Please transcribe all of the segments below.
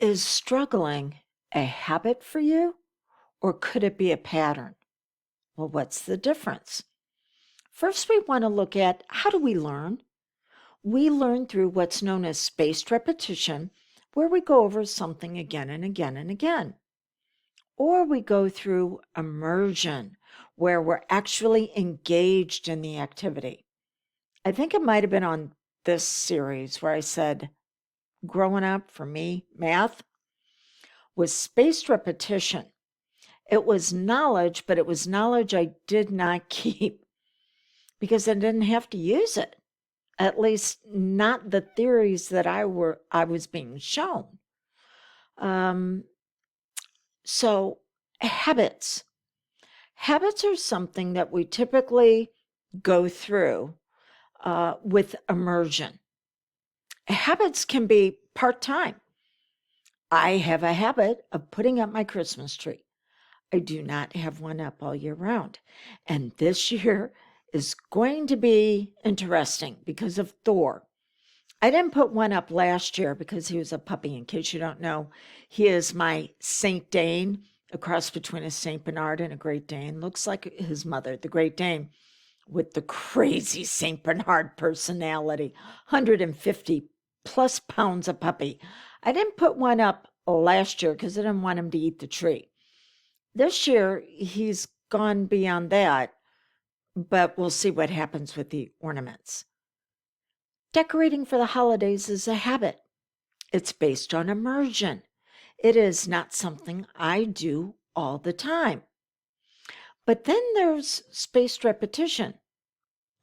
Is struggling a habit for you, or could it be a pattern? Well, what's the difference? First, we want to look at how do we learn? We learn through what's known as spaced repetition, where we go over something again and again and again. Or we go through immersion, where we're actually engaged in the activity. I think it might have been on this series where I said, growing up for me, math was spaced repetition. It was knowledge, but it was knowledge I did not keep because I didn't have to use it. At least not the theories that I was being shown. Um, so habits. Habits are something that we typically go through with immersion. Habits can be part-time. I have a habit of putting up my Christmas tree. I do not have one up all year round. And this year is going to be interesting because of Thor. I didn't put one up last year because he was a puppy. In case you don't know, he is my Saint Dane, a cross between a Saint Bernard and a Great Dane. Looks like his mother, the Great Dane, with the crazy Saint Bernard personality, 150 plus pounds of puppy. I didn't put one up last year because I didn't want him to eat the tree. This year, he's gone beyond that, but we'll see what happens with the ornaments. Decorating for the holidays is a habit. It's based on immersion. It is not something I do all the time. But then there's spaced repetition,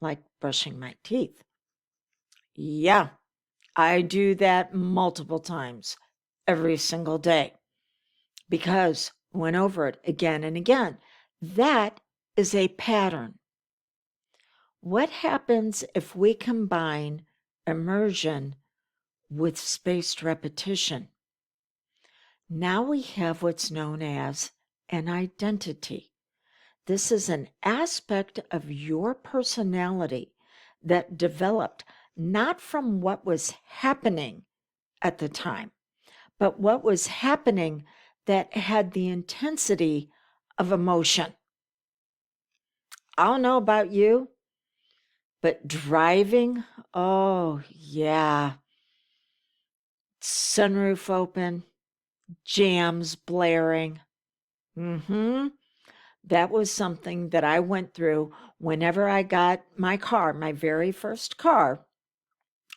like brushing my teeth. Yeah, I do that multiple times every single day because went over it again and again. That is a pattern. What happens if we combine immersion with spaced repetition? Now we have what's known as an identity. This is an aspect of your personality that developed not from what was happening at the time, but what was happening that had the intensity of emotion. I don't know about you, but driving, oh yeah, sunroof open, jams blaring. That was something that I went through whenever I got my car, my very first car,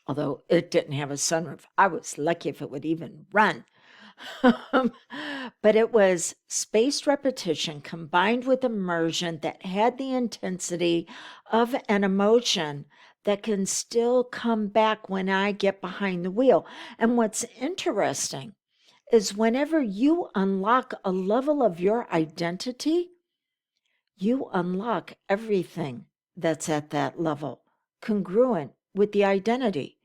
although it didn't have a sunroof. I was lucky if it would even run. But it was spaced repetition combined with immersion that had the intensity of an emotion that can still come back when I get behind the wheel. And what's interesting is whenever you unlock a level of your identity, you unlock everything that's at that level, congruent with the identity.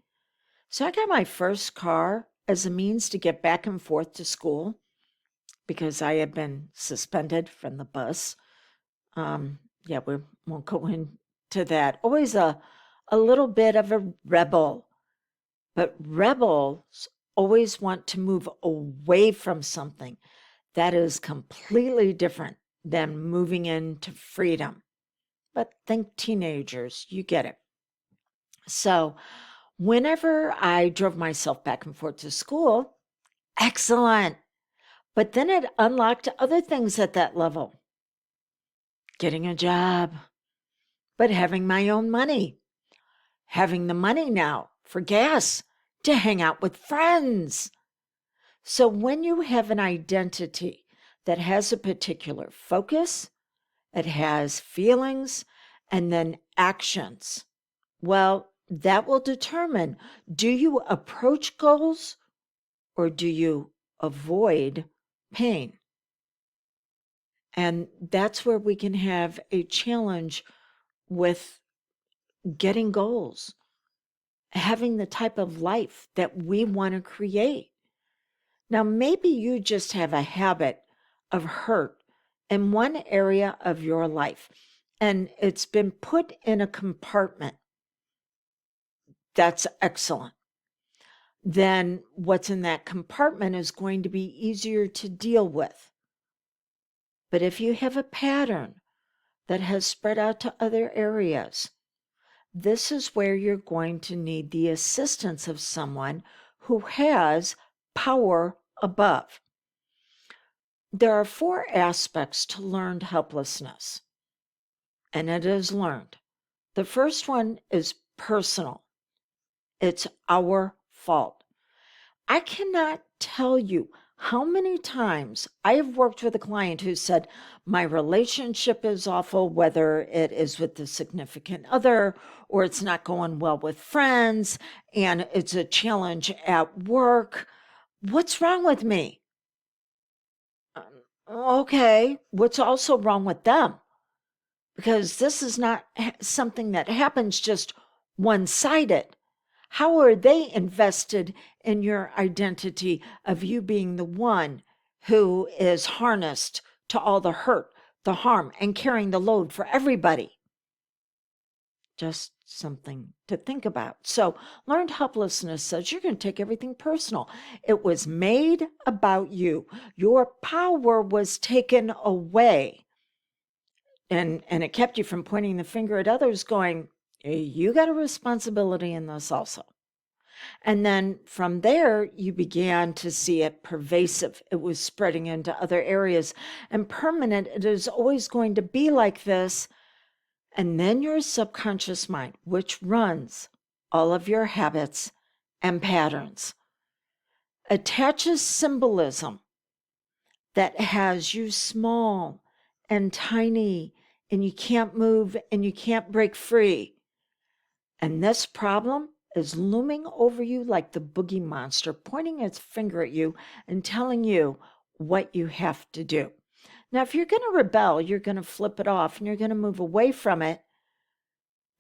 So I got my first car as a means to get back and forth to school because I had been suspended from the bus. Yeah, we won't go into that. Always a little bit of a rebel, but rebels always want to move away from something that is completely different than moving into freedom. But think teenagers, you get it. So whenever I drove myself back and forth to school, excellent. But then it unlocked other things at that level. Getting a job, but having my own money, having the money now for gas to hang out with friends. So when you have an identity that has a particular focus, it has feelings, and then actions, well, that will determine, do you approach goals or do you avoid pain? And that's where we can have a challenge with getting goals, having the type of life that we want to create. Now, maybe you just have a habit of hurt in one area of your life, and it's been put in a compartment. That's excellent. then what's in that compartment is going to be easier to deal with. But if you have a pattern that has spread out to other areas, this is where you're going to need the assistance of someone who has power above. There are 4 aspects to learned helplessness, and it is learned. The first one is personal. It's our fault. I cannot tell you how many times I have worked with a client who said, my relationship is awful, whether it is with the significant other or it's not going well with friends and it's a challenge at work. What's wrong with me? Okay, what's also wrong with them? Because this is not something that happens just one-sided. How are they invested in your identity of you being the one who is harnessed to all the hurt, the harm, and carrying the load for everybody? Just something to think about. So learned helplessness says you're going to take everything personal. It was made about you. Your power was taken away. And it kept you from pointing the finger at others going, you got a responsibility in this also. And then from there, you began to see it pervasive. It was spreading into other areas and permanent. It is always going to be like this. And then your subconscious mind, which runs all of your habits and patterns, attaches symbolism that has you small and tiny, and you can't move and you can't break free. And this problem is looming over you like the boogie monster, pointing its finger at you and telling you what you have to do. Now, if you're going to rebel, you're going to flip it off and you're going to move away from it.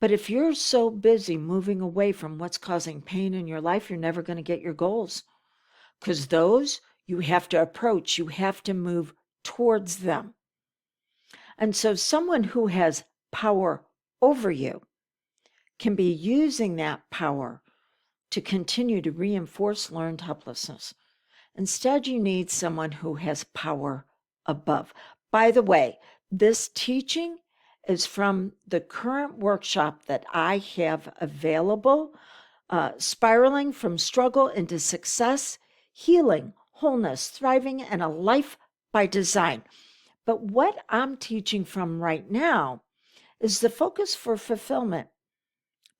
But if you're so busy moving away from what's causing pain in your life, you're never going to get your goals. Because those you have to approach, you have to move towards them. And so someone who has power over you can be using that power to continue to reinforce learned helplessness. Instead, you need someone who has power above. By the way, this teaching is from the current workshop that I have available, Spiraling from Struggle into Success, Healing, Wholeness, Thriving, and a Life by Design. But what I'm teaching from right now is the focus for fulfillment.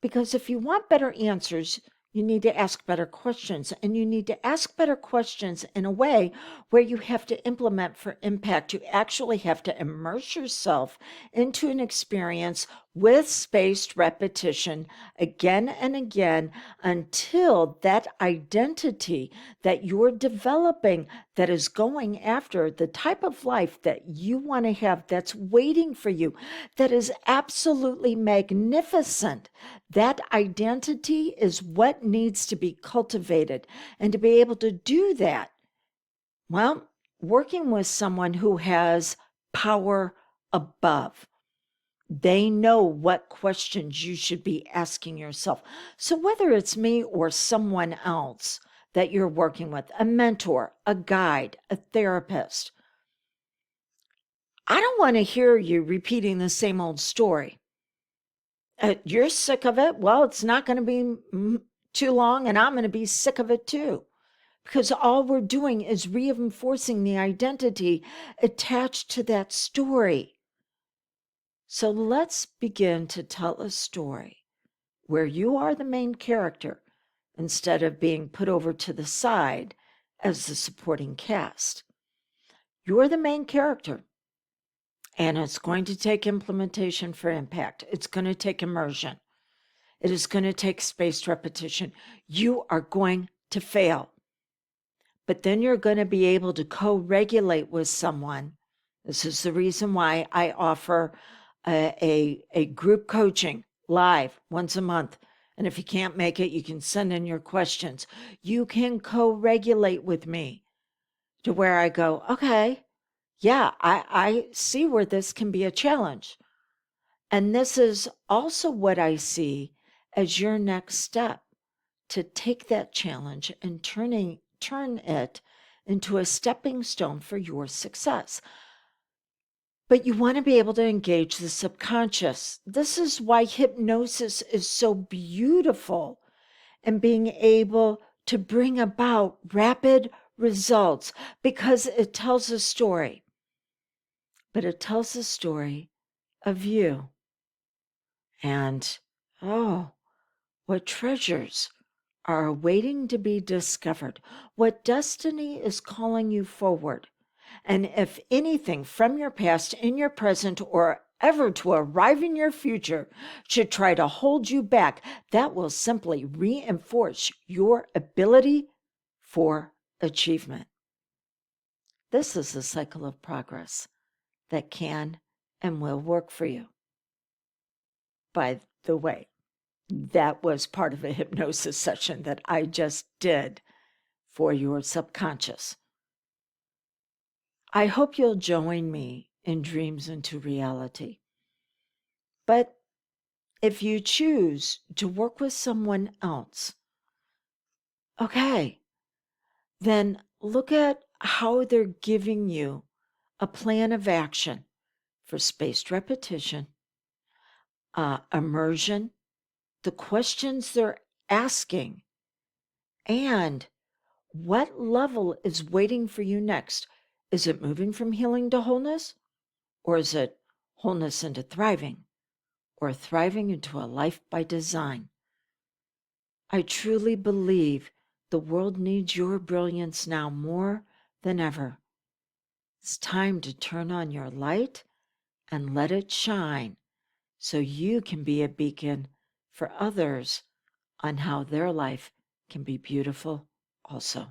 Because if you want better answers, you need to ask better questions, and you need to ask better questions in a way where you have to implement for impact. You actually have to immerse yourself into an experience with spaced repetition again and again until that identity that you're developing, that is going after the type of life that you want to have, that's waiting for you, that is absolutely magnificent. That identity is what needs to be cultivated. And to be able to do that, well, working with someone who has power above. They know what questions you should be asking yourself. So whether it's me or someone else that you're working with, a mentor, a guide, a therapist, I don't want to hear you repeating the same old story. You're sick of it. Well, it's not going to be too long, and I'm going to be sick of it too. Because all we're doing is reinforcing the identity attached to that story. So let's begin to tell a story where you are the main character instead of being put over to the side as the supporting cast. You're the main character. And it's going to take implementation for impact. It's going to take immersion. It is going to take spaced repetition. You are going to fail. But then you're going to be able to co-regulate with someone. This is the reason why I offer a group coaching live once a month. And if you can't make it, you can send in your questions. You can co-regulate with me to where I go, okay, yeah, I see where this can be a challenge. And this is also what I see as your next step to take that challenge and turn it into a stepping stone for your success. But you want to be able to engage the subconscious. This is why hypnosis is so beautiful and being able to bring about rapid results because it tells a story. But it tells a story of you. And, oh, what treasures are waiting to be discovered, what destiny is calling you forward. And if anything from your past, in your present, or ever to arrive in your future should try to hold you back, that will simply reinforce your ability for achievement. This is a cycle of progress that can and will work for you. By the way, that was part of a hypnosis session that I just did for your subconscious. I hope you'll join me in Dreams into Reality. But if you choose to work with someone else, okay, then look at how they're giving you a plan of action for spaced repetition, immersion, the questions they're asking, and what level is waiting for you next. Is it moving from healing to wholeness? Or is it wholeness into thriving? Or thriving into a life by design? I truly believe the world needs your brilliance now more than ever. It's time to turn on your light and let it shine so you can be a beacon for others on how their life can be beautiful also.